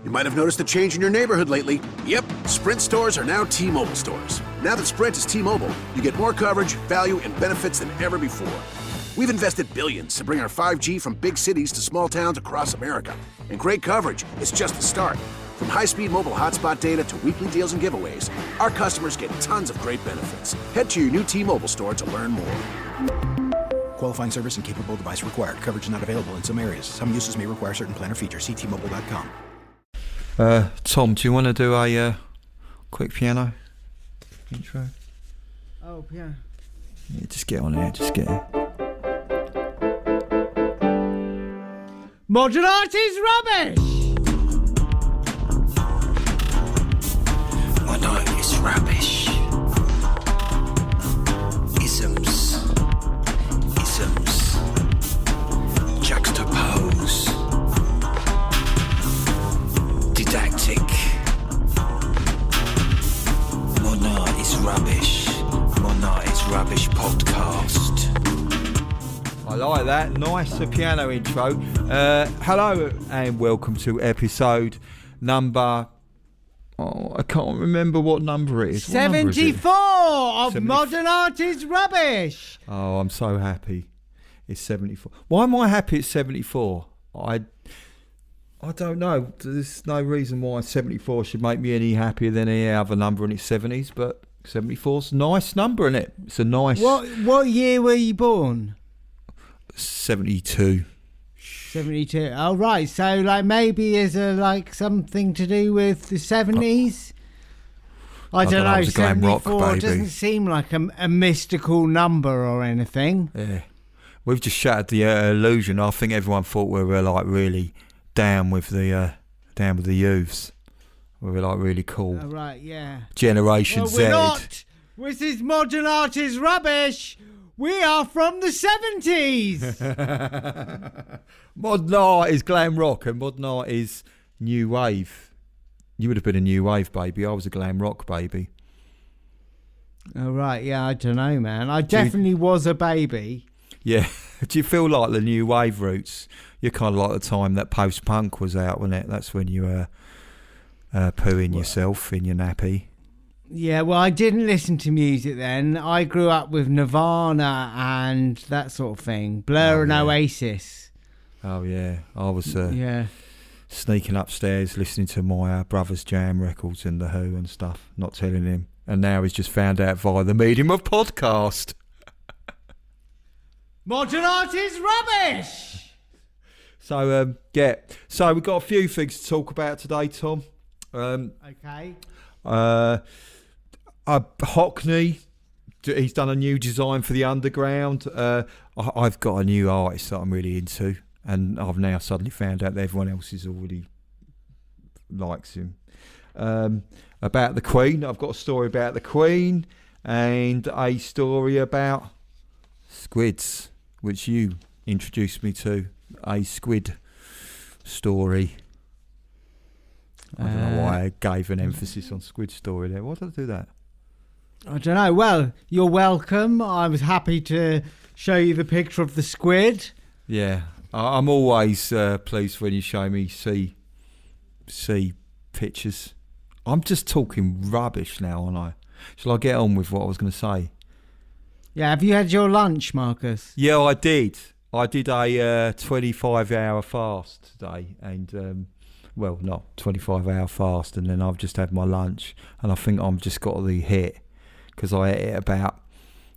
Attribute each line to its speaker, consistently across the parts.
Speaker 1: You might have noticed a change in your neighborhood lately. Yep, Sprint stores are now T-Mobile stores. Now that Sprint is T-Mobile, you get more coverage, value, and benefits than ever before. We've invested billions to bring our 5G from big cities to small towns across America. And great coverage is just the start. From high-speed mobile hotspot data to weekly deals and giveaways, our customers get tons of great benefits. Head to your new T-Mobile store to learn more.
Speaker 2: Qualifying service and capable device required. Coverage not available in some areas. Some uses may require certain plan or features. See T-Mobile.com.
Speaker 3: Tom, do you want to do a quick piano intro?
Speaker 4: Oh, piano.
Speaker 3: Yeah, just get on there, just get it.
Speaker 4: Modern art is rubbish!
Speaker 3: Modern art is rubbish. Isms. Juxtapose. Didactic. Modern art is rubbish. Modern art is rubbish podcast. I like that. Nice piano intro. Hello and welcome to episode number... Oh, I can't remember what number it is.
Speaker 4: 74 of Modern Art is Rubbish.
Speaker 3: Oh, I'm so happy. It's 74. Why am I happy it's 74? I don't know. There's no reason why 74 should make me any happier than any other number in its 70s, but 74's a nice number, isn't it? It's a nice...
Speaker 4: What year were you born?
Speaker 3: 72.
Speaker 4: 72. Oh, right. So, maybe is something to do with the 70s? I don't know.
Speaker 3: It was a glam rock,
Speaker 4: 74
Speaker 3: baby.
Speaker 4: doesn't seem like a mystical number or anything.
Speaker 3: Yeah. We've just shattered the illusion. I think everyone thought we were really down with the youths. We were really cool.
Speaker 4: Oh, right, yeah.
Speaker 3: Generation Z.
Speaker 4: We're not. This is Modern Art is Rubbish. We are from the 70s.
Speaker 3: Modern art is glam rock and modern art is new wave. You would have been a new wave baby. I was a glam rock baby.
Speaker 4: Oh, right. Yeah, I don't know, man. I definitely was a baby.
Speaker 3: Yeah. Do you feel like the new wave roots? You're kind of like the time that post-punk was out, wasn't it? That's when you were pooing yourself in your nappy.
Speaker 4: Yeah, well, I didn't listen to music then. I grew up with Nirvana and that sort of thing. Blur and Oasis.
Speaker 3: Oh, yeah. I was
Speaker 4: yeah.
Speaker 3: sneaking upstairs listening to my brother's Jam records and The Who and stuff, not telling him. And now he's just found out via the medium of podcast.
Speaker 4: Modern art is rubbish!
Speaker 3: So, yeah. So we've got a few things to talk about today, Tom.
Speaker 4: Okay.
Speaker 3: Hockney, he's done a new design for the underground. I've got a new artist that I'm really into, and I've now suddenly found out that everyone else is already likes him. About the Queen, I've got a story about the Queen and a story about squids, which you introduced me to, a squid story. I don't know why I gave an emphasis on squid story there. Why did I do that?
Speaker 4: I don't know. Well, you're welcome. I was happy to show you the picture of the squid.
Speaker 3: Yeah, I'm always pleased when you show me see pictures. I'm just talking rubbish now, aren't I? Shall I get on with what I was going to say?
Speaker 4: Yeah, have you had your lunch, Marcus?
Speaker 3: Yeah, I did. I did a 25-hour fast today, and well, not 25-hour fast, and then I've just had my lunch, and I think I've just got the hit because I ate it about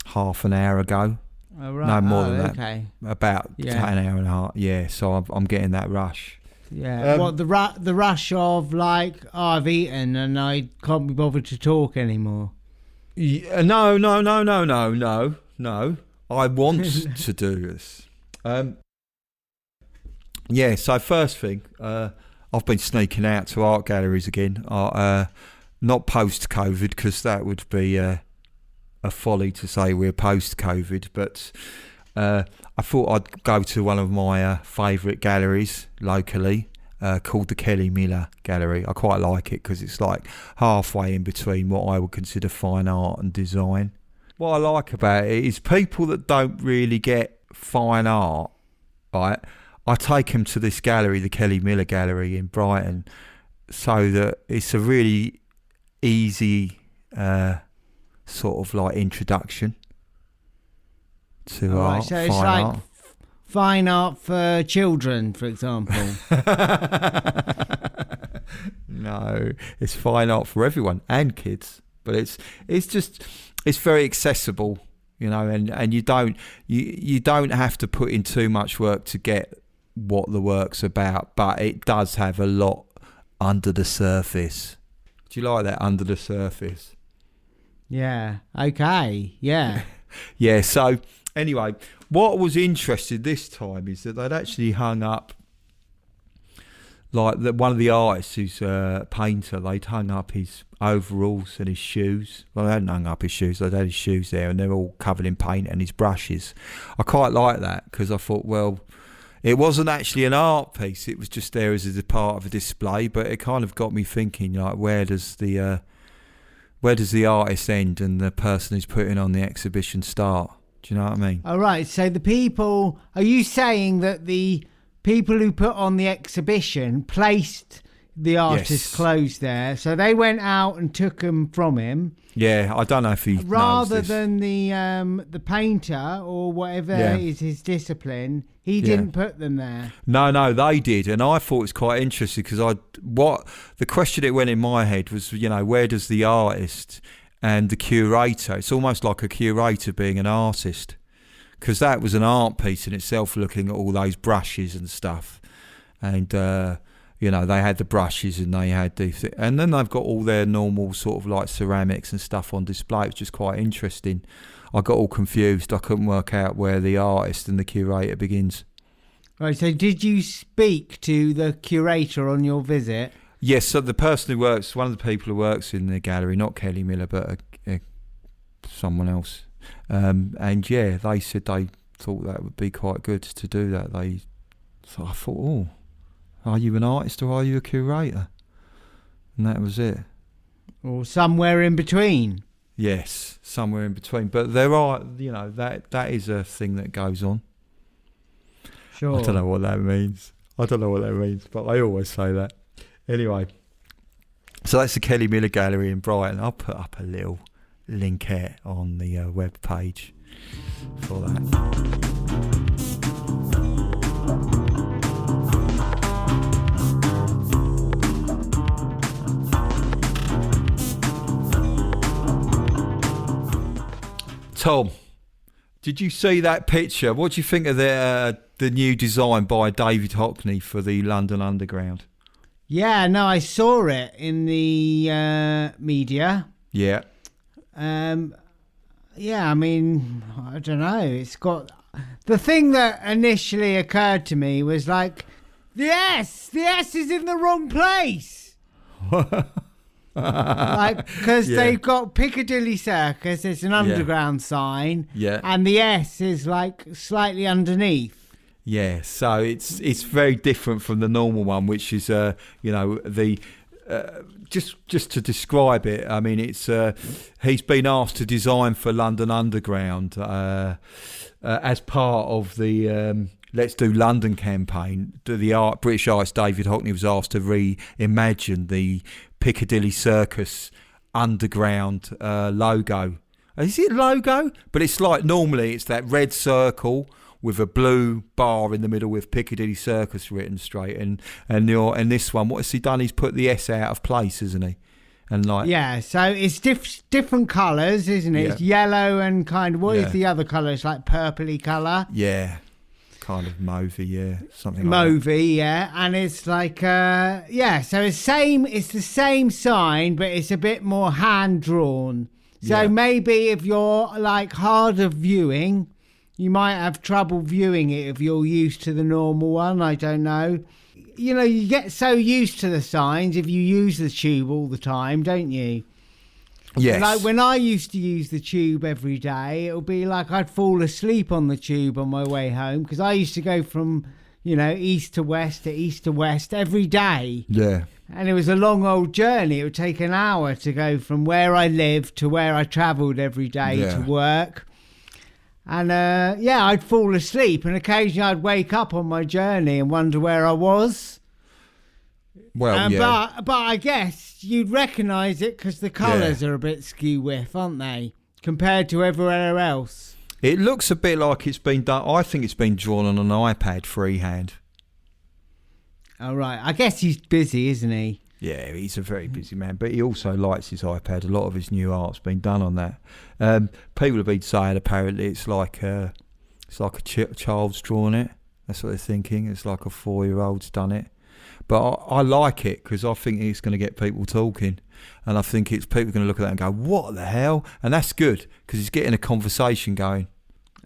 Speaker 3: half an hour ago.
Speaker 4: Oh, right.
Speaker 3: No more than
Speaker 4: okay.
Speaker 3: that. About an hour and a half. Yeah, so I'm getting that rush.
Speaker 4: Yeah. What the rush of I've eaten and I can't be bothered to talk anymore.
Speaker 3: No. I want to do this. Yeah. So first thing, I've been sneaking out to art galleries again. Not post-COVID, because that would be a folly to say we're post-COVID. But I thought I'd go to one of my favourite galleries locally, called the Kelly Miller Gallery. I quite like it because it's like halfway in between what I would consider fine art and design. What I like about it is people that don't really get fine art, right? I take them to this gallery, the Kelly Miller Gallery in Brighton, so that it's a really easy sort of like introduction to
Speaker 4: All right,
Speaker 3: art,
Speaker 4: so it's
Speaker 3: fine
Speaker 4: like
Speaker 3: art.
Speaker 4: fine art for children, for example.
Speaker 3: No, it's fine art for everyone and kids, but it's very accessible, you know, and you don't have to put in too much work to get what the work's about, but it does have a lot under the surface. Do you like that, under the surface?
Speaker 4: Yeah. Okay. Yeah.
Speaker 3: Yeah, so anyway, what was interesting this time is that they'd actually hung up, like one of the artists who's a painter, they'd hung up his overalls and his shoes. Well, they hadn't hung up his shoes, they'd had his shoes there and they're all covered in paint and his brushes. I quite like that because I thought, well, it wasn't actually an art piece, it was just there as a part of a display, but it kind of got me thinking, like, where does the artist end and the person who's putting on the exhibition start? Do you know what I mean?
Speaker 4: All right. So are you saying that the people who put on the exhibition placed the artist's
Speaker 3: Yes.
Speaker 4: clothes there? So they went out and took them from him,
Speaker 3: Yeah, I don't know if he knows
Speaker 4: rather
Speaker 3: this.
Speaker 4: than the painter or whatever
Speaker 3: Yeah.
Speaker 4: is his discipline. He
Speaker 3: Yeah.
Speaker 4: didn't put them there.
Speaker 3: No, they did, and I thought it was quite interesting because the question that went in my head was, you know, where does the artist and the curator? It's almost like a curator being an artist, because that was an art piece in itself, looking at all those brushes and stuff, and you know, they had the brushes and they had and then they've got all their normal sort of like ceramics and stuff on display. It's just quite interesting. I got all confused. I couldn't work out where the artist and the curator begins.
Speaker 4: Right. So did you speak to the curator on your visit?
Speaker 3: Yes, so the person who works, one of the people who works in the gallery, not Kelly Miller, but someone else. And yeah, they said they thought that would be quite good to do that. So I thought, oh, are you an artist or are you a curator? And that was it.
Speaker 4: Or somewhere in between?
Speaker 3: Yes, somewhere in between. But there are, you know, that is a thing that goes on.
Speaker 4: Sure.
Speaker 3: I don't know what that means. But I always say that. Anyway, so that's the Kelly Miller Gallery in Brighton. I'll put up a little linkette on the web page for that. Tom, did you see that picture? What do you think of the new design by David Hockney for the London Underground?
Speaker 4: Yeah, no, I saw it in the media.
Speaker 3: Yeah.
Speaker 4: Yeah, I mean, I don't know. It's got... The thing that initially occurred to me was like, the S is in the wrong place. Like, because
Speaker 3: Yeah.
Speaker 4: they've got Piccadilly Circus, it's an underground sign,
Speaker 3: Yeah.
Speaker 4: and the S is like slightly underneath.
Speaker 3: Yeah, so it's very different from the normal one, which is you know, the just to describe it. I mean, it's he's been asked to design for London Underground as part of the Let's Do London campaign. The British artist David Hockney was asked to reimagine the Piccadilly Circus underground logo. Is it logo? But it's like, normally it's that red circle with a blue bar in the middle with Piccadilly Circus written straight, and this one, what has he done? He's put the S out of place, isn't he? And like,
Speaker 4: Yeah, so it's different colours, isn't it?
Speaker 3: Yeah.
Speaker 4: It's yellow and kind of, what is
Speaker 3: Yeah.
Speaker 4: the other colour? It's like purpley colour.
Speaker 3: yeah, kind of mauvey, yeah, something like
Speaker 4: Mauvey, yeah, and it's like yeah, so it's the same sign, but it's a bit more hand drawn. So
Speaker 3: Yeah.
Speaker 4: maybe if you're like hard of viewing, you might have trouble viewing it if you're used to the normal one. I don't know. You know, you get so used to the signs if you use the tube all the time, don't you?
Speaker 3: that. Yes.
Speaker 4: Like when I used to use the tube every day, it would be like I'd fall asleep on the tube on my way home, because I used to go from, you know, east to west every day.
Speaker 3: Yeah.
Speaker 4: And it was a long old journey. It would take an hour to go from where I lived to where I travelled every day
Speaker 3: Yeah.
Speaker 4: to work. And yeah, I'd fall asleep, and occasionally I'd wake up on my journey and wonder where I was.
Speaker 3: Well, yeah.
Speaker 4: But I guess you'd recognise it because the colours are a bit skew whiff, aren't they, compared to everywhere else?
Speaker 3: It looks a bit like it's been done. I think it's been drawn on an iPad freehand.
Speaker 4: Oh, right. I guess he's busy, isn't he?
Speaker 3: Yeah, he's a very busy man, but he also likes his iPad. A lot of his new art's been done on that. People have been saying apparently it's like a child's drawn it. That's what they're thinking. It's like a 4-year-old's done it. But I like it because I think it's going to get people talking. And I think it's people going to look at that and go, what the hell? And that's good because it's getting a conversation going.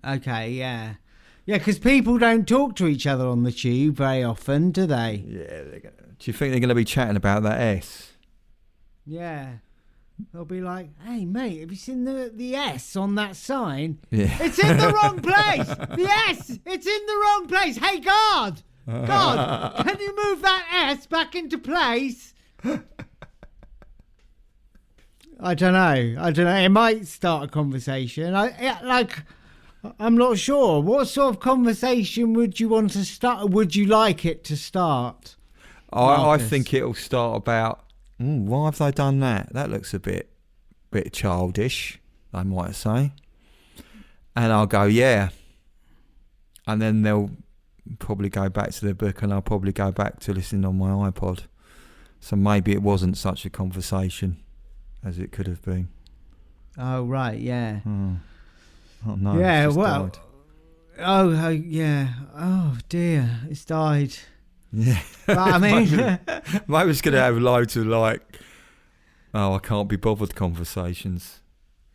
Speaker 4: Okay, yeah. Yeah, because people don't talk to each other on the tube very often, do they?
Speaker 3: Yeah. Do you think they're going to be chatting about that S?
Speaker 4: Yeah. They'll be like, hey, mate, have you seen the S on that sign?
Speaker 3: Yeah.
Speaker 4: It's in the wrong place! The S! It's in the wrong place! Hey, guard! God, can you move that S back into place? I don't know. It might start a conversation. I'm not sure. What sort of conversation would you want to start? Would you like it to start?
Speaker 3: I think it'll start about, why have they done that? That looks a bit childish, they might say. And I'll go, yeah. And then they'll probably go back to their book and I'll probably go back to listening on my iPod. So maybe it wasn't such a conversation as it could have been.
Speaker 4: Oh, right, yeah.
Speaker 3: Oh, no,
Speaker 4: yeah,
Speaker 3: it's just
Speaker 4: well.
Speaker 3: died.
Speaker 4: Oh, yeah. Oh, dear. It's died.
Speaker 3: Yeah.
Speaker 4: But, I mean.
Speaker 3: Maybe it's going to have loads of I can't be bothered conversations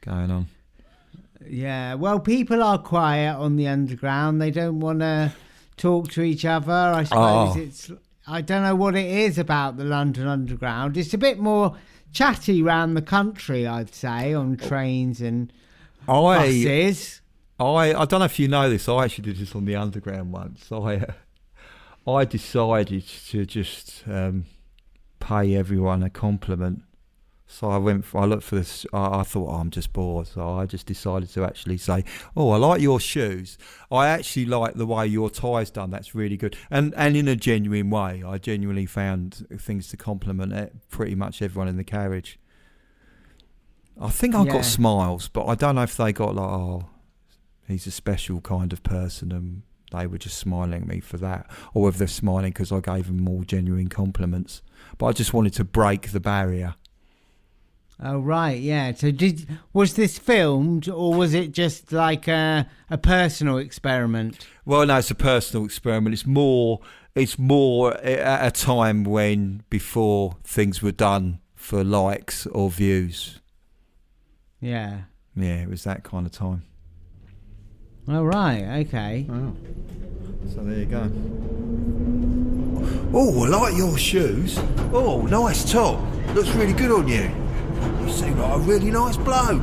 Speaker 3: going on.
Speaker 4: Yeah, well, people are quiet on the underground. They don't want to talk to each other. I suppose I don't know what it is about the London Underground. It's a bit more chatty around the country, I'd say, on trains and buses.
Speaker 3: I don't know if you know this. I actually did this on the Underground once. I decided to just pay everyone a compliment. So I looked for this. I thought, I'm just bored. So I just decided to actually say, I like your shoes. I actually like the way your tie's done. That's really good. And in a genuine way, I genuinely found things to compliment pretty much everyone in the carriage. I think I got smiles, but I don't know if they got he's a special kind of person and they were just smiling at me for that. Or whether they're smiling because I gave them more genuine compliments. But I just wanted to break the barrier.
Speaker 4: Oh, right, yeah. So was this filmed or was it just like a personal experiment?
Speaker 3: Well, no, it's a personal experiment. It's more at a time before things were done for likes or views.
Speaker 4: Yeah.
Speaker 3: Yeah, it was that kind of time.
Speaker 4: Oh, right, okay.
Speaker 3: Oh. So there you go. Oh, I like your shoes. Oh, nice top. Looks really good on you. You seem like a really nice bloke.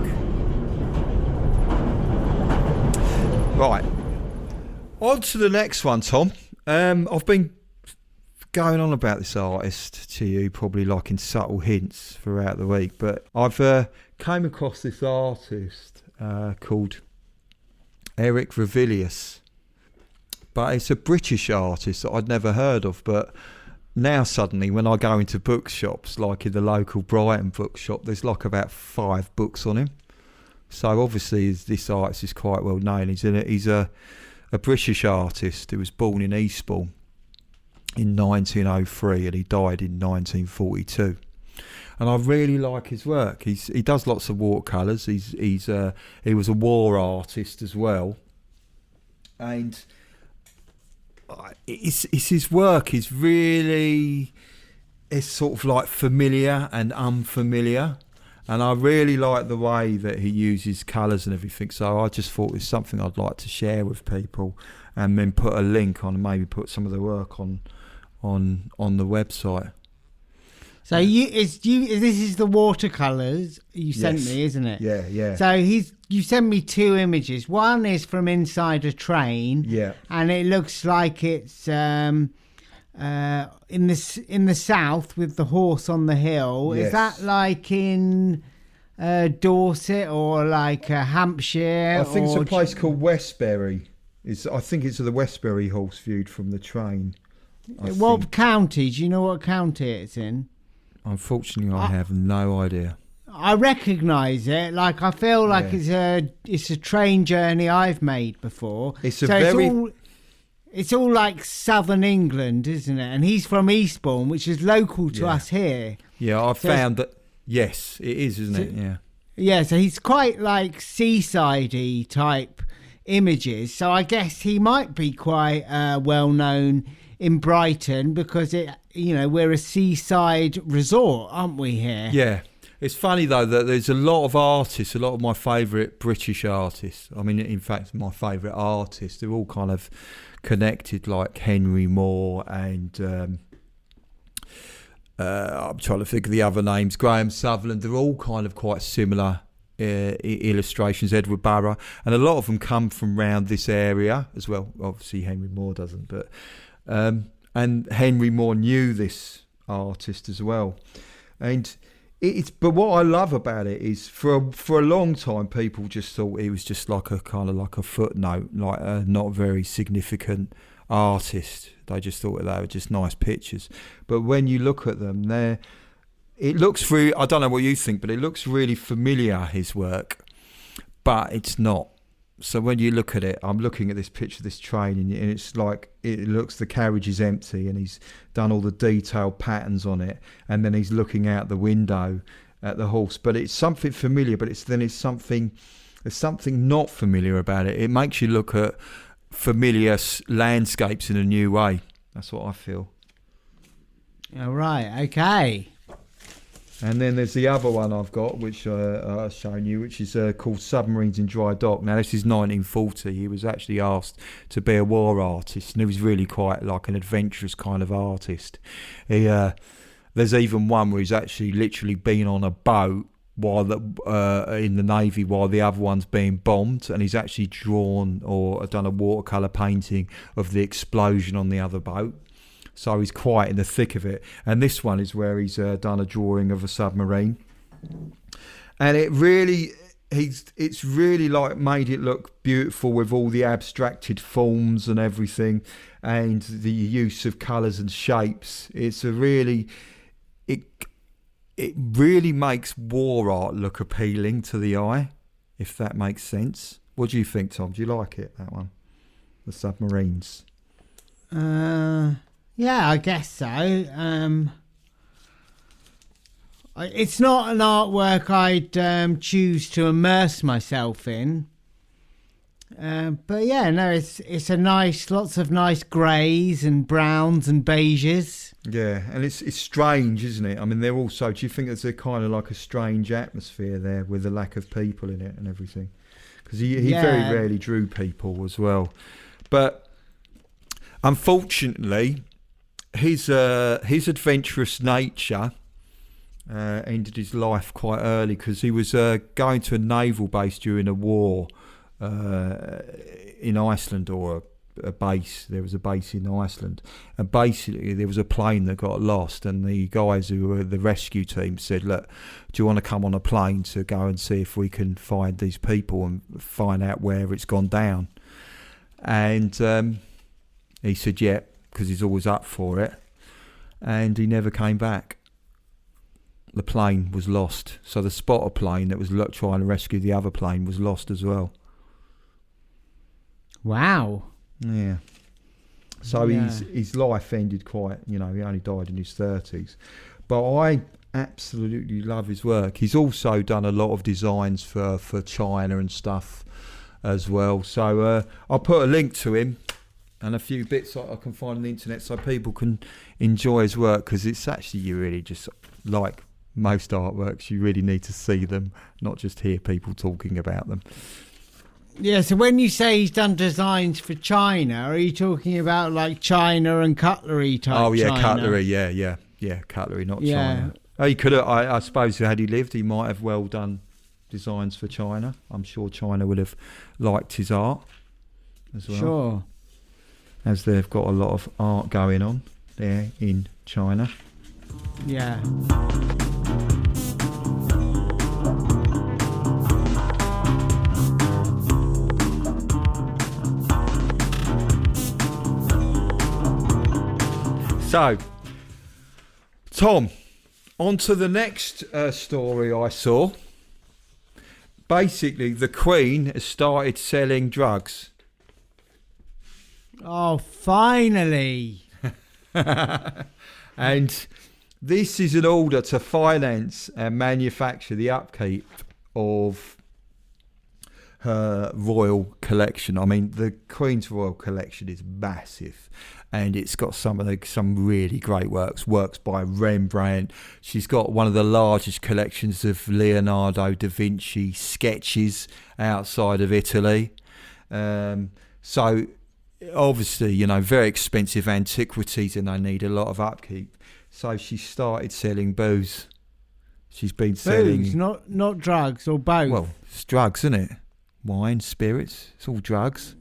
Speaker 3: Right. On to the next one, Tom. I've been going on about this artist to you, probably like in subtle hints throughout the week, but I've came across this artist called Eric Ravilious. But it's a British artist that I'd never heard of, but now suddenly when I go into bookshops, like in the local Brighton bookshop, there's like about 5 books on him. So obviously this artist is quite well known. He's a British artist who was born in Eastbourne in 1903 and he died in 1942. And I really like his work. He does lots of watercolours. He was a war artist as well. And it's his work is really, it's sort of like familiar and unfamiliar, and I really like the way that he uses colours and everything. So I just thought it's something I'd like to share with people, and then put a link on, and maybe put some of the work on the website.
Speaker 4: So this is the watercolours you sent me, isn't it?
Speaker 3: Yeah.
Speaker 4: So you sent me 2 images. One is from inside a train.
Speaker 3: Yeah.
Speaker 4: And it looks like it's in the south with the horse on the hill.
Speaker 3: Yes.
Speaker 4: Is that like in Dorset or like Hampshire?
Speaker 3: I think it's a place called Westbury. I think it's the Westbury horse viewed from the train.
Speaker 4: What county? Do you know what county it's in?
Speaker 3: Unfortunately, I have no idea.
Speaker 4: I recognise it. Like, I feel like it's a train journey I've made before. It's all like southern England, isn't it? And he's from Eastbourne, which is local to us here.
Speaker 3: Yeah, I found that. Yes, it is, isn't it? Yeah.
Speaker 4: Yeah, so he's quite like seaside-y type images. So I guess he might be quite well known in Brighton because we're a seaside resort, aren't we here?
Speaker 3: Yeah. It's funny though that there's a lot of artists, a lot of my favourite British artists. I mean, in fact, my favourite artists. They're all kind of connected, like Henry Moore and I'm trying to think of the other names. Graham Sutherland. They're all kind of quite similar illustrations. Edward Burrough, and a lot of them come from around this area as well. Obviously, Henry Moore doesn't, but and Henry Moore knew this artist as well, and. But what I love about it is for a long time people just thought he was just like a kind of like a footnote, like a not very significant artist. They just thought they were just nice pictures. But when you look at them, it looks really, I don't know what you think, but it looks really familiar, his work, but it's not. So when you look at it, I'm looking at this picture of this train, and it's like the carriage is empty, and he's done all the detailed patterns on it, and then he's looking out the window at the horse. But it's something familiar, but there's something not familiar about it. It makes you look at familiar landscapes in a new way. That's what I feel.
Speaker 4: All right, okay.
Speaker 3: And then there's the other one I've got, which I've shown you, which is called Submarines in Dry Dock. Now, this is 1940. He was actually asked to be a war artist, and he was really quite like an adventurous kind of artist. There's even one where he's actually literally been on a boat while in the Navy while the other one's being bombed, and he's actually drawn or done a watercolour painting of the explosion on the other boat. So he's quite in the thick of it. And this one is where he's done a drawing of a submarine. And it's really like made it look beautiful with all the abstracted forms and everything, and the use of colours and shapes. It really makes war art look appealing to the eye, if that makes sense. What do you think, Tom? Do you like it, that one? The submarines?
Speaker 4: Yeah, I guess so. It's not an artwork I'd choose to immerse myself in. But yeah, no, it's a nice, lots of nice greys and browns and beiges.
Speaker 3: Yeah, and it's strange, isn't it? I mean, they're also. Do you think there's a kind of like a strange atmosphere there with the lack of people in it and everything? Because he very rarely drew people as well, but unfortunately. His adventurous nature ended his life quite early because he was going to a naval base during a war in Iceland, or a base. There was a base in Iceland, and basically there was a plane that got lost, and the guys who were the rescue team said, "Look, do you want to come on a plane to go and see if we can find these people and find out where it's gone down?" And he said, "Yeah." Because he's always up for it, and he never came back. The plane was lost, so the spotter plane that was trying to rescue the other plane was lost as well.
Speaker 4: Wow.
Speaker 3: Yeah. So his life ended quite, he only died in his 30s. But I absolutely love his work. He's also done a lot of designs for China and stuff as well. So I'll put a link to him and a few bits I can find on the internet so people can enjoy his work, because it's actually, you really just, like most artworks, you really need to see them, not just hear people talking about them.
Speaker 4: Yeah, so when you say he's done designs for China, are you talking about like China and cutlery type?
Speaker 3: Oh yeah,
Speaker 4: China?
Speaker 3: cutlery, yeah, cutlery, not China. Oh, he could have, I suppose had he lived, he might have well done designs for China. I'm sure China would have liked his art as well.
Speaker 4: Sure.
Speaker 3: As they've got a lot of art going on there in China.
Speaker 4: Yeah.
Speaker 3: So, Tom, on to the next story I saw. Basically, the Queen has started selling drugs.
Speaker 4: Oh, finally.
Speaker 3: And this is in order to finance and manufacture the upkeep of her royal collection. I mean, the Queen's royal collection is massive, and it's got some really great works by Rembrandt. She's got one of the largest collections of Leonardo da Vinci sketches outside of Italy. So obviously, very expensive antiquities, and they need a lot of upkeep. So she started selling booze. She's been selling
Speaker 4: Booze, not drugs, or both.
Speaker 3: Well, it's drugs, isn't it? Wine, spirits, it's all drugs.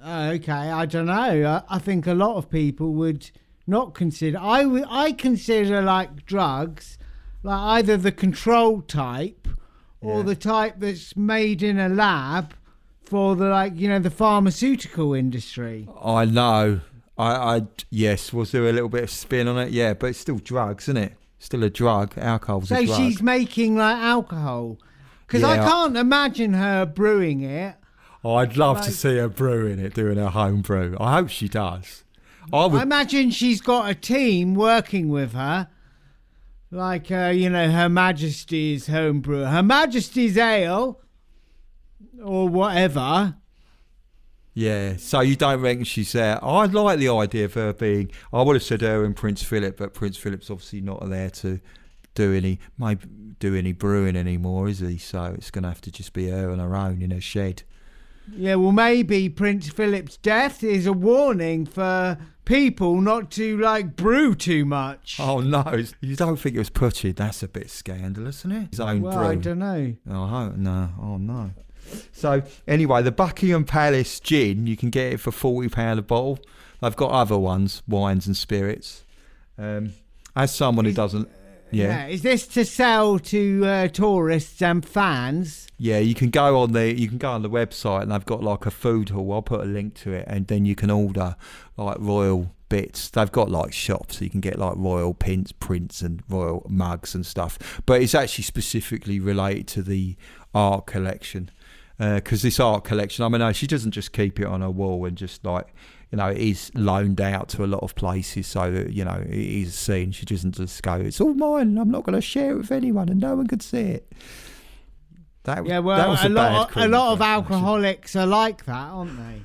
Speaker 4: Okay, I don't know. I think a lot of people would not consider. I consider like drugs, like either the controlled type or the type that's made in a lab for the pharmaceutical industry.
Speaker 3: I know. Yes. Was there a little bit of spin on it? Yeah, but it's still drugs, isn't it? Still a drug. Alcohol's a drug.
Speaker 4: So she's making like alcohol. Because I can't imagine her brewing it.
Speaker 3: Oh, I'd love to see her brewing it, doing her home brew. I hope she does.
Speaker 4: I imagine she's got a team working with her. Like, Her Majesty's home brewer. Her Majesty's Ale. Or whatever.
Speaker 3: Yeah, so you don't reckon she's there? I like the idea of her being... I would have said her and Prince Philip, but Prince Philip's obviously not there to do any brewing anymore, is he? So it's going to have to just be her on her own in her shed.
Speaker 4: Yeah, well, maybe Prince Philip's death is a warning for people not to brew too much.
Speaker 3: Oh no, you don't think it was Putty? That's a bit scandalous, isn't it? His own brew.
Speaker 4: I don't know.
Speaker 3: Oh no. So anyway, the Buckingham Palace gin, you can get it for £40 a bottle. They've got other ones, wines and spirits. As someone who doesn't... Yeah.
Speaker 4: Is this to sell to tourists and fans?
Speaker 3: Yeah, you can go on the website, and they've got like a food hall. I'll put a link to it, and then you can order like royal bits. They've got like shops, so you can get like royal prints and royal mugs and stuff. But it's actually specifically related to the art collection, because this art collection, I mean, she doesn't just keep it on her wall and just it is loaned out to a lot of places, so that, it is seen. She doesn't just go, it's all mine, I'm not going to share it with anyone, and no one could see it. That was a
Speaker 4: lot of alcoholics are like that, aren't they?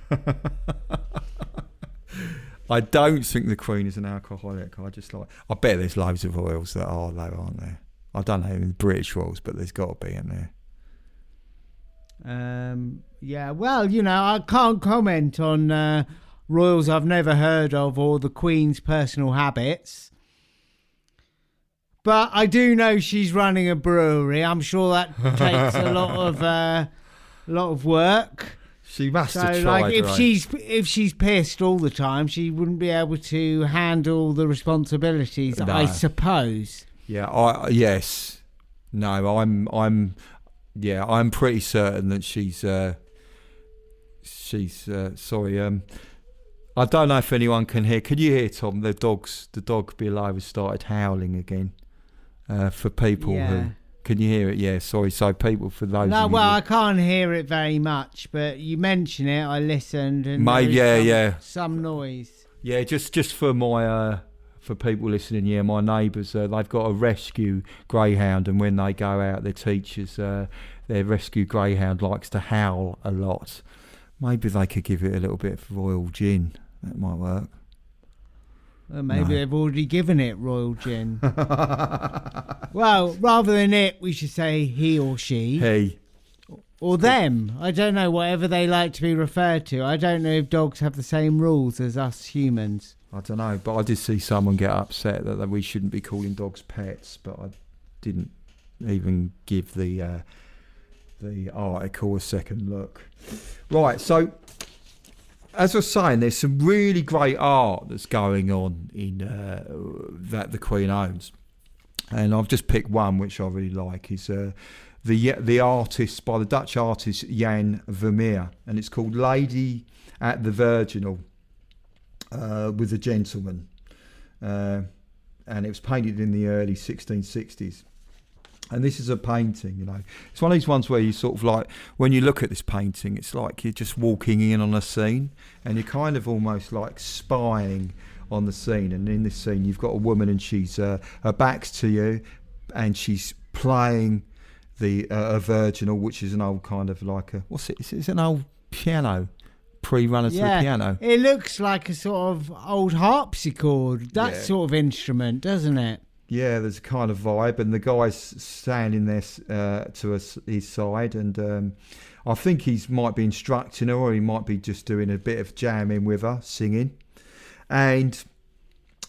Speaker 3: I don't think the Queen is an alcoholic. I bet there's loads of royals that are, though, aren't there? I don't know in British royals, but there's got to be in there.
Speaker 4: Yeah, well, I can't comment on royals I've never heard of or the Queen's personal habits. But I do know she's running a brewery. I'm sure that takes a lot of work.
Speaker 3: She must have tried.
Speaker 4: If she's pissed all the time, she wouldn't be able to handle the responsibilities, no. I suppose.
Speaker 3: Yeah. Yes. No. I'm pretty certain that she's sorry. I don't know if anyone can hear. Can you hear, Tom? The dog below has started howling again. For people who... Can you hear it? Yeah, sorry. So people, for those...
Speaker 4: No, well, I can't hear it very much, but you mention it, I listened, and some noise.
Speaker 3: Yeah, just for my... for people listening, my neighbours, they've got a rescue greyhound, and when they go out, their teachers, their rescue greyhound likes to howl a lot. Maybe they could give it a little bit of royal gin. That might work.
Speaker 4: Well, maybe they've already given it royal gin. Well, rather than it, we should say he or she.
Speaker 3: He.
Speaker 4: Or them. I don't know, whatever they like to be referred to. I don't know if dogs have the same rules as us humans.
Speaker 3: I don't know, but I did see someone get upset that we shouldn't be calling dogs pets, but I didn't even give the article a second look. Right, so as I was saying, there's some really great art that's going on in that the Queen owns, and I've just picked one which I really like. Is the artist by the Dutch artist Jan Vermeer, and it's called Lady at the Virginal with a Gentleman. and it was painted in the early 1660s. And this is a painting, you know. It's one of these ones where you sort of like, when you look at this painting, it's like you're just walking in on a scene, and you're kind of almost like spying on the scene. And in this scene, you've got a woman, and she's her back's to you, and she's playing a virginal, which is an old kind of like a, what's it? It's an old piano, pre-runner to the piano.
Speaker 4: It looks like a sort of old harpsichord, that sort of instrument, doesn't it?
Speaker 3: Yeah, there's a kind of vibe, and the guy's standing there to his side, and I think he might be instructing her, or he might be just doing a bit of jamming with her, singing. And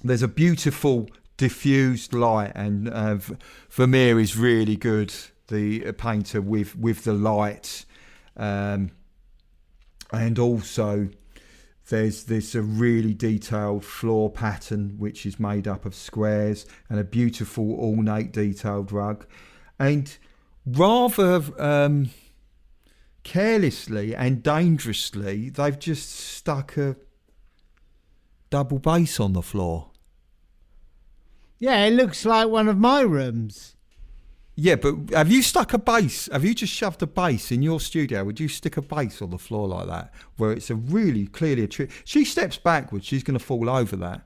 Speaker 3: there's a beautiful diffused light, and Vermeer is really good, the painter, with the light, and also there's this really detailed floor pattern which is made up of squares, and a beautiful ornate detailed rug, and rather carelessly and dangerously they've just stuck a double bass on the floor.
Speaker 4: Yeah, it looks like one of my rooms.
Speaker 3: Yeah, but have you stuck a bass? Have you just shoved a bass in your studio? Would you stick a bass on the floor like that, where it's a really clearly a trick? She steps backwards, she's going to fall over that.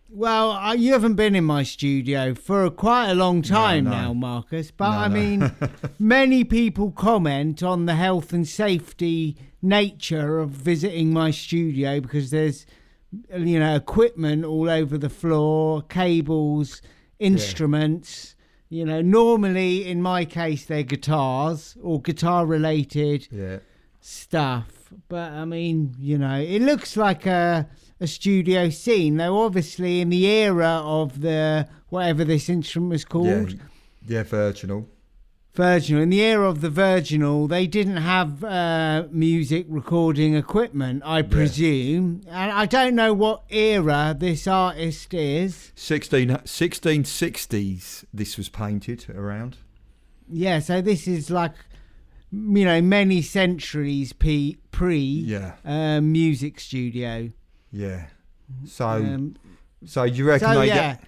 Speaker 4: Well, you haven't been in my studio for quite a long time now, Marcus. But mean, many people comment on the health and safety nature of visiting my studio, because there's, you know, equipment all over the floor, cables, instruments. You know, normally in my case they're guitars or guitar related stuff. But I mean, you know, it looks like a studio scene. Though obviously in the era of the whatever this instrument was called.
Speaker 3: Yeah, virginal.
Speaker 4: In the era of the virginal, they didn't have music recording equipment, I presume. And I don't know what era this artist is.
Speaker 3: 1660s this was painted around.
Speaker 4: Yeah, so this is like, you know, many centuries pre music studio.
Speaker 3: Yeah. So you reckon they get...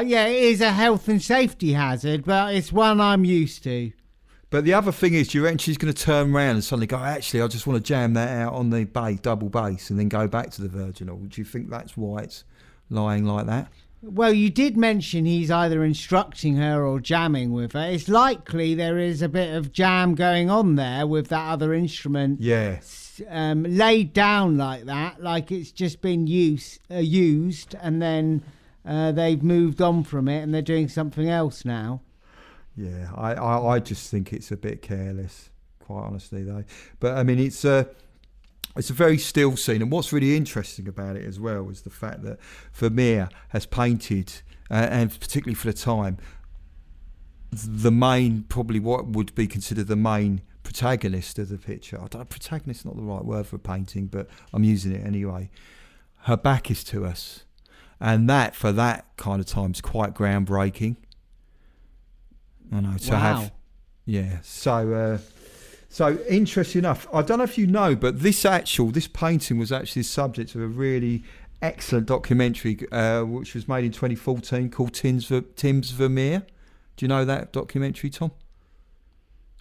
Speaker 4: yeah, it is a health and safety hazard, but it's one I'm used to.
Speaker 3: But the other thing is, do you reckon she's going to turn around and suddenly go, actually, I just want to jam that out on the double bass, and then go back to the virginal? Do you think that's why it's lying like that?
Speaker 4: Well, you did mention he's either instructing her or jamming with her. It's likely there is a bit of jam going on there with that other instrument.
Speaker 3: Yeah.
Speaker 4: Laid down like that, like it's just been used, and then... they've moved on from it and they're doing something else now.
Speaker 3: Yeah, I just think it's a bit careless, quite honestly, though. But I mean, it's a very still scene, and what's really interesting about it as well is the fact that Vermeer has painted, and particularly for the time, the main, probably what would be considered the main protagonist of the picture. I don't know, protagonist, not the right word for a painting, but I'm using it anyway. Her back is to us. And that, for that kind of time, is quite groundbreaking. I know, to have... Yeah, so interesting enough. I don't know if you know, but this painting was actually the subject of a really excellent documentary, which was made in 2014, called Tim's Vermeer. Do you know that documentary, Tom?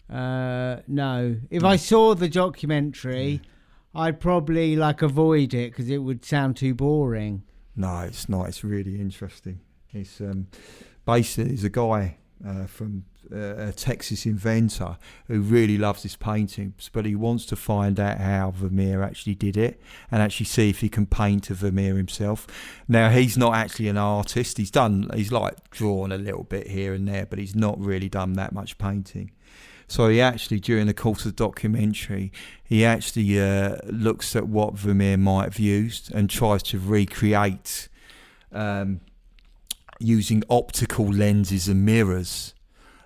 Speaker 4: No. If I saw the documentary, I'd probably avoid it, because it would sound too boring.
Speaker 3: No, it's not. It's really interesting. It's basically there's a guy from a Texas inventor who really loves this painting, but he wants to find out how Vermeer actually did it and actually see if he can paint a Vermeer himself. Now, he's not actually an artist. He's like drawn a little bit here and there, but he's not really done that much painting. So he actually, during the course of the documentary, he actually looks at what Vermeer might have used and tries to recreate, using optical lenses and mirrors,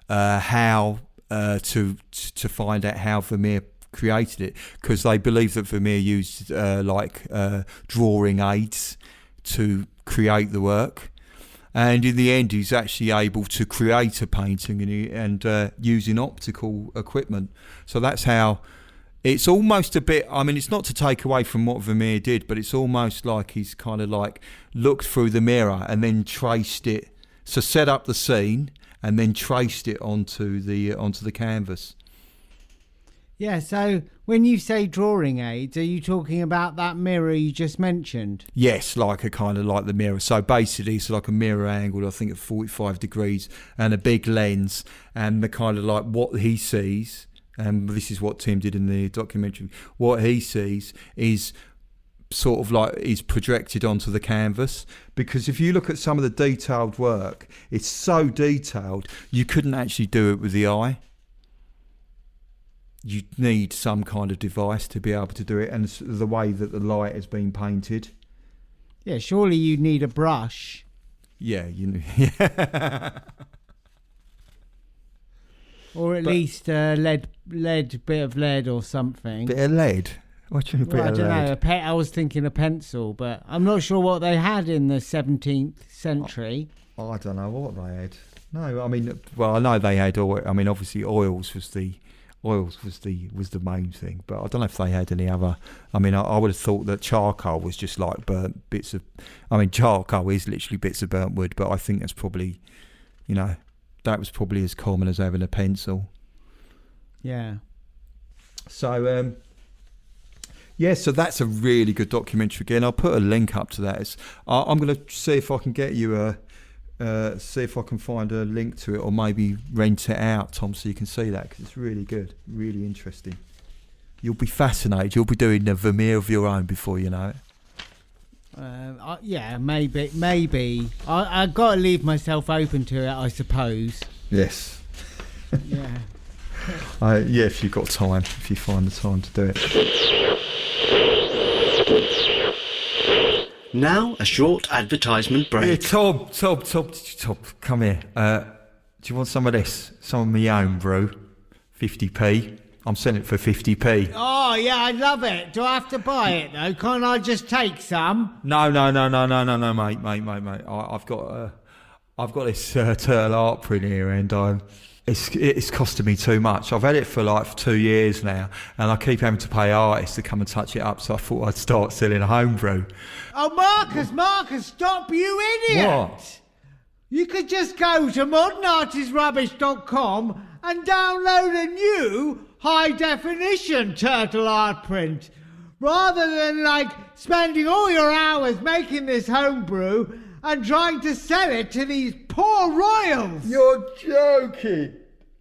Speaker 3: how to find out how Vermeer created it, because they believe that Vermeer used drawing aids to create the work. And in the end, he's actually able to create a painting and using optical equipment. So that's how It's almost a bit, I mean, it's not to take away from what Vermeer did, but it's almost like he's kind of like looked through the mirror and then traced it. So set up the scene and then traced it onto the canvas.
Speaker 4: Yeah, so when you say drawing aids, are you talking about that mirror you just mentioned?
Speaker 3: Yes, like a kind of like the mirror. So basically it's like a mirror angled, I think at 45 degrees and a big lens, and the kind of like what he sees, and this is what Tim did in the documentary, what he sees is sort of like is projected onto the canvas. Because if you look at some of the detailed work, it's so detailed you couldn't actually do it with the eye. You need some kind of device to be able to do it, and the way that the light has been painted.
Speaker 4: Yeah, surely you need a brush.
Speaker 3: Yeah, yeah.
Speaker 4: Or at least lead, bit of lead or something.
Speaker 3: Bit of lead? What do you mean,
Speaker 4: I
Speaker 3: bit of
Speaker 4: don't
Speaker 3: lead?
Speaker 4: know. I was thinking a pencil, but I'm not sure what they had in the 17th century.
Speaker 3: I don't know what they had. No, I mean, well, I know they had oil. I mean, obviously, oils was the main thing, but I don't know if they had any other. I mean, I would have thought that charcoal was just like burnt bits of. I mean, charcoal is literally bits of burnt wood, but I think that's probably, you know, that was probably as common as having a pencil.
Speaker 4: Yeah.
Speaker 3: So, yeah, so that's a really good documentary. Again, I'll put a link up to that. I'm going to see if I can get you see if I can find a link to it, or maybe rent it out, Tom, so you can see that, because it's really good, really interesting. You'll be fascinated. You'll be doing a Vermeer of your own before you know it.
Speaker 4: Yeah, maybe. I've got to leave myself open to it, I suppose.
Speaker 3: Yes.
Speaker 4: Yeah.
Speaker 3: Yeah, if you've got time, if you find the time to do it.
Speaker 5: Now a short advertisement break.
Speaker 3: Hey, Tom, come here. Do you want some of this? Some of my own brew? 50p. I'm selling it for 50p.
Speaker 4: Oh, yeah, I love it. Do I have to buy it, though? Can't I just take some?
Speaker 3: No, mate. I've got this turtle art print here, and it's costing me too much. I've had it for like 2 years now, and I keep having to pay artists to come and touch it up, so I thought I'd start selling a homebrew.
Speaker 4: Oh, Marcus, stop, you idiot!
Speaker 3: What?
Speaker 4: You could just go to modernartisrubbish.com and download a new high-definition turtle art print, rather than, like, spending all your hours making this homebrew and trying to sell it to these poor royals.
Speaker 3: You're joking.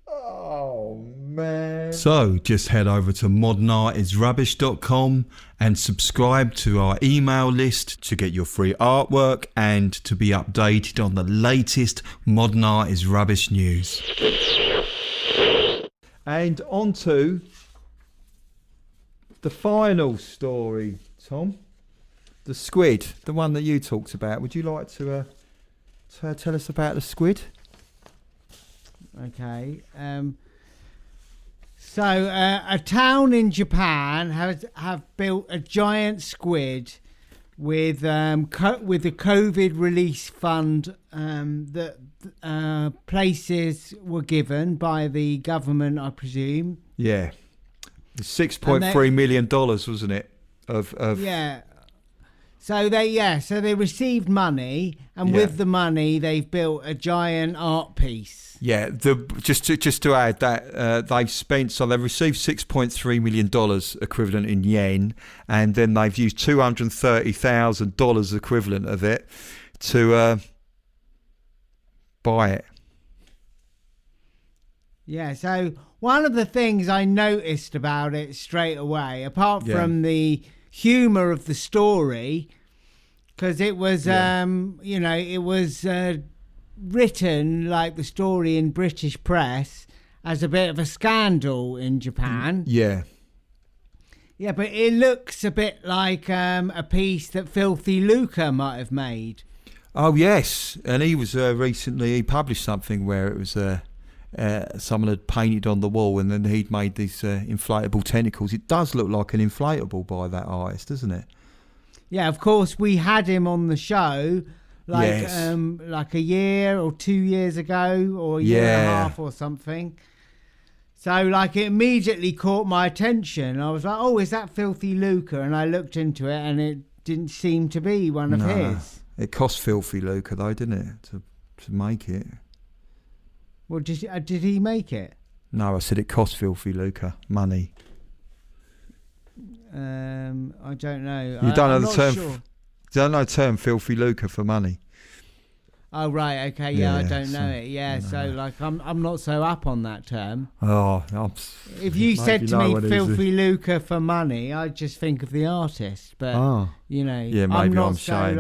Speaker 3: Oh, man. So, just head over to modernartisrubbish.com and subscribe to our email list to get your free artwork and to be updated on the latest Modern Art is Rubbish news. And on to the final story, Tom. The squid, the one that you talked about. Would you like to tell us about the squid?
Speaker 4: Okay. So a town in Japan have built a giant squid with the COVID release fund that places were given by the government, I presume.
Speaker 3: Yeah, it's $6.3 million, wasn't it?
Speaker 4: Yeah. So they received money, and with the money they've built a giant art piece.
Speaker 3: Yeah, just to add that they've received $6.3 million equivalent in yen, and then they've used $230,000 equivalent of it to buy it.
Speaker 4: Yeah, so one of the things I noticed about it straight away, apart from the humour of the story, because it was it was written like the story in British press as a bit of a scandal in Japan.
Speaker 3: Yeah,
Speaker 4: but it looks a bit like a piece that Filthy Luca might have made.
Speaker 3: Oh yes, and he was he published something where it was someone had painted on the wall, and then he'd made these inflatable tentacles. It does look like an inflatable by that artist, doesn't it?
Speaker 4: Yeah, of course, we had him on the show like a year or 2 years ago, or a year and a half or something. So, like, it immediately caught my attention. I was like, oh, is that Filthy Luca? And I looked into it, and it didn't seem to be one of his.
Speaker 3: It cost Filthy Luca, though, didn't it, to make it?
Speaker 4: Well, did he make it?
Speaker 3: No, I said it cost Filthy Luca money.
Speaker 4: I don't know.
Speaker 3: You don't know
Speaker 4: I'm
Speaker 3: the
Speaker 4: not
Speaker 3: term.
Speaker 4: sure.
Speaker 3: You don't know the term Filthy Luca for money.
Speaker 4: Oh right, okay, yeah, I don't know it. Yeah, so like I'm not so up on that term.
Speaker 3: Oh,
Speaker 4: if you said to me Filthy Luca for money, I'd just think of the artist. But you know,
Speaker 3: yeah, maybe I'm showing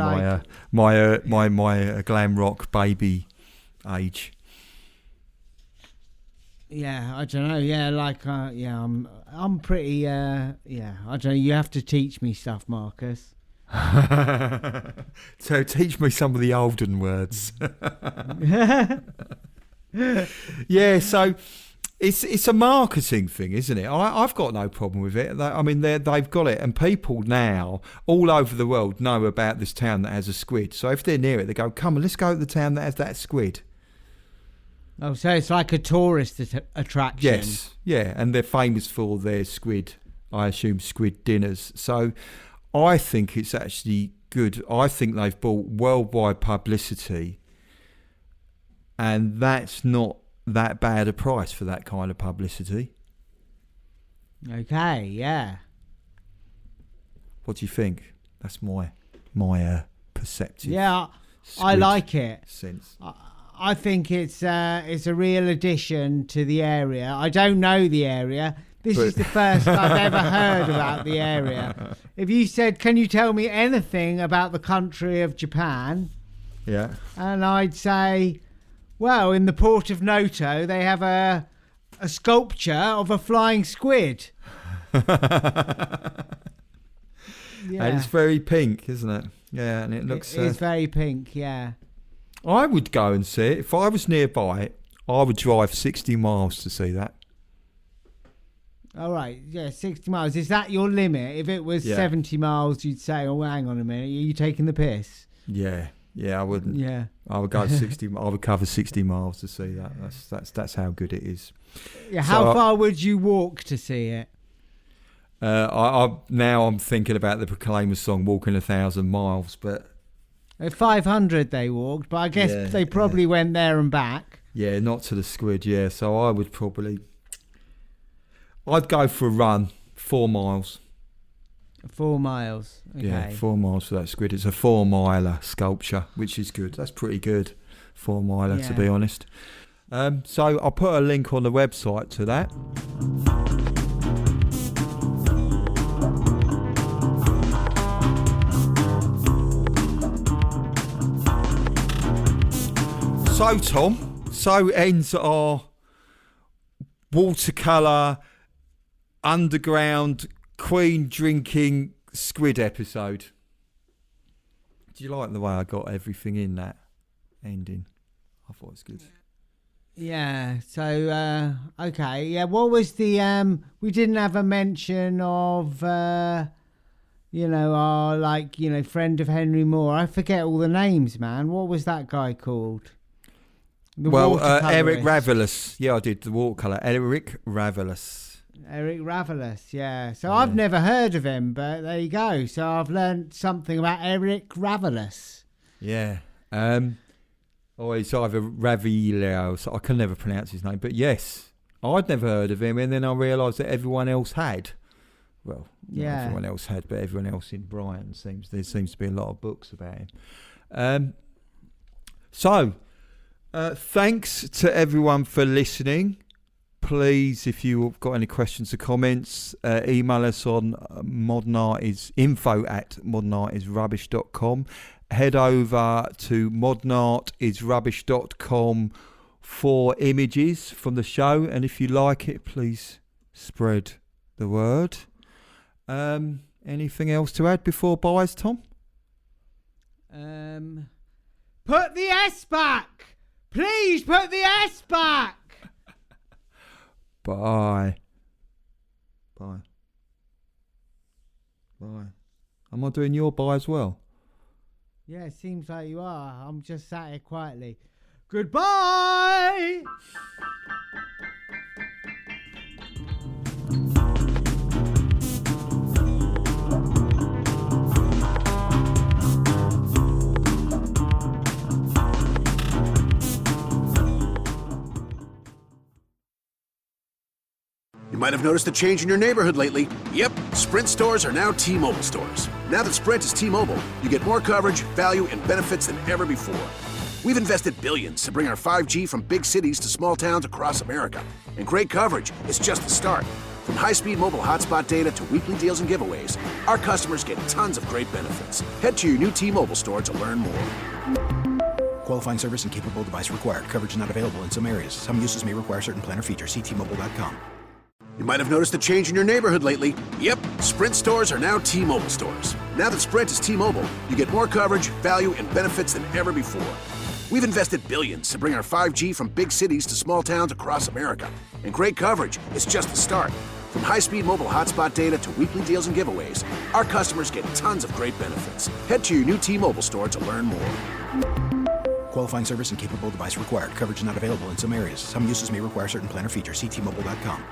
Speaker 3: my glam rock baby age.
Speaker 4: Yeah, I don't know. Yeah, like I'm pretty. Yeah, I don't know. You have to teach me stuff, Marcus.
Speaker 3: So teach me some of the olden words. Yeah, so it's a marketing thing, isn't it? I've got no problem with it. I mean, they've got it, and people now all over the world know about this town that has a squid. So if they're near it, they go, "Come on, let's go to the town that has that squid."
Speaker 4: Oh, so it's like a tourist attraction.
Speaker 3: Yes, yeah, and they're famous for their squid. I assume squid dinners. So I think it's actually good. I think they've bought worldwide publicity, and that's not that bad a price for that kind of publicity.
Speaker 4: Okay, yeah.
Speaker 3: What do you think? That's my perceptive.
Speaker 4: Yeah, I like it.
Speaker 3: Sense.
Speaker 4: I think it's a real addition to the area. I don't know the area. This is the first I've ever heard about the area. If you said, "Can you tell me anything about the country of Japan?"
Speaker 3: Yeah.
Speaker 4: And I'd say, well, in the port of Noto, they have a sculpture of a flying squid. Yeah.
Speaker 3: And it's very pink, isn't it? Yeah, and it looks...
Speaker 4: It's very pink, yeah.
Speaker 3: I would go and see it. If I was nearby, I would drive 60 miles to see that.
Speaker 4: All right, yeah, 60 miles. Is that your limit? If it was 70 miles, you'd say, "Oh, hang on a minute, are you taking the piss?"
Speaker 3: Yeah, I wouldn't.
Speaker 4: Yeah,
Speaker 3: I would go 60. I would cover 60 miles to see that. That's how good it is.
Speaker 4: Yeah, how far would you walk to see it?
Speaker 3: I'm thinking about the Proclaimers song, "Walking 1,000 Miles," but
Speaker 4: 500 they walked, but I guess they probably went there and back.
Speaker 3: Yeah, not to the squid. Yeah, so I would probably. I'd go for a run, 4 miles.
Speaker 4: 4 miles. Okay.
Speaker 3: Yeah, 4 miles for that squid. It's a 4-miler sculpture, which is good. That's pretty good, 4-miler, to be honest. So I'll put a link on the website to that. So, Tom, ends our watercolour underground Queen drinking squid episode. Do you like the way I got everything in that ending? I thought it was good.
Speaker 4: Yeah, so okay, yeah, what was the we didn't have a mention of our friend of Henry Moore. I forget all the names, man. What was that guy called?
Speaker 3: Eric Ravilious. Yeah, I did the watercolour. Eric Ravilious,
Speaker 4: yeah. So I've never heard of him, but there you go. So I've learned something about Eric Ravilious.
Speaker 3: Yeah. It's either Ravilious. I can never pronounce his name, but yes, I'd never heard of him, and then I realised that everyone else had. Well, not everyone else had, but everyone else in Brighton there seems to be a lot of books about him. Thanks to everyone for listening. Please, if you've got any questions or comments, email us on info@modernartisrubbish.com. Head over to modernartisrubbish.com for images from the show, and if you like it, please spread the word. Anything else to add before buys, Tom?
Speaker 4: Put the S back! Please put the S back!
Speaker 3: Bye. Am I doing your bye as well?
Speaker 4: Yeah, it seems like you are. I'm just sat here quietly. Goodbye!
Speaker 1: You might have noticed a change in your neighborhood lately. Yep, Sprint stores are now T-Mobile stores. Now that Sprint is T-Mobile, you get more coverage, value, and benefits than ever before. We've invested billions to bring our 5G from big cities to small towns across America. And great coverage is just the start. From high-speed mobile hotspot data to weekly deals and giveaways, our customers get tons of great benefits. Head to your new T-Mobile store to learn more.
Speaker 2: Qualifying service and capable device required. Coverage not available in some areas. Some uses may require certain plan or features. See T-Mobile.com.
Speaker 1: You might have noticed a change in your neighborhood lately. Yep, Sprint stores are now T-Mobile stores. Now that Sprint is T-Mobile, you get more coverage, value, and benefits than ever before. We've invested billions to bring our 5G from big cities to small towns across America. And great coverage is just the start. From high-speed mobile hotspot data to weekly deals and giveaways, our customers get tons of great benefits. Head to your new T-Mobile store to learn more.
Speaker 2: Qualifying service and capable device required. Coverage not available in some areas. Some uses may require certain plan or features. See T-Mobile.com.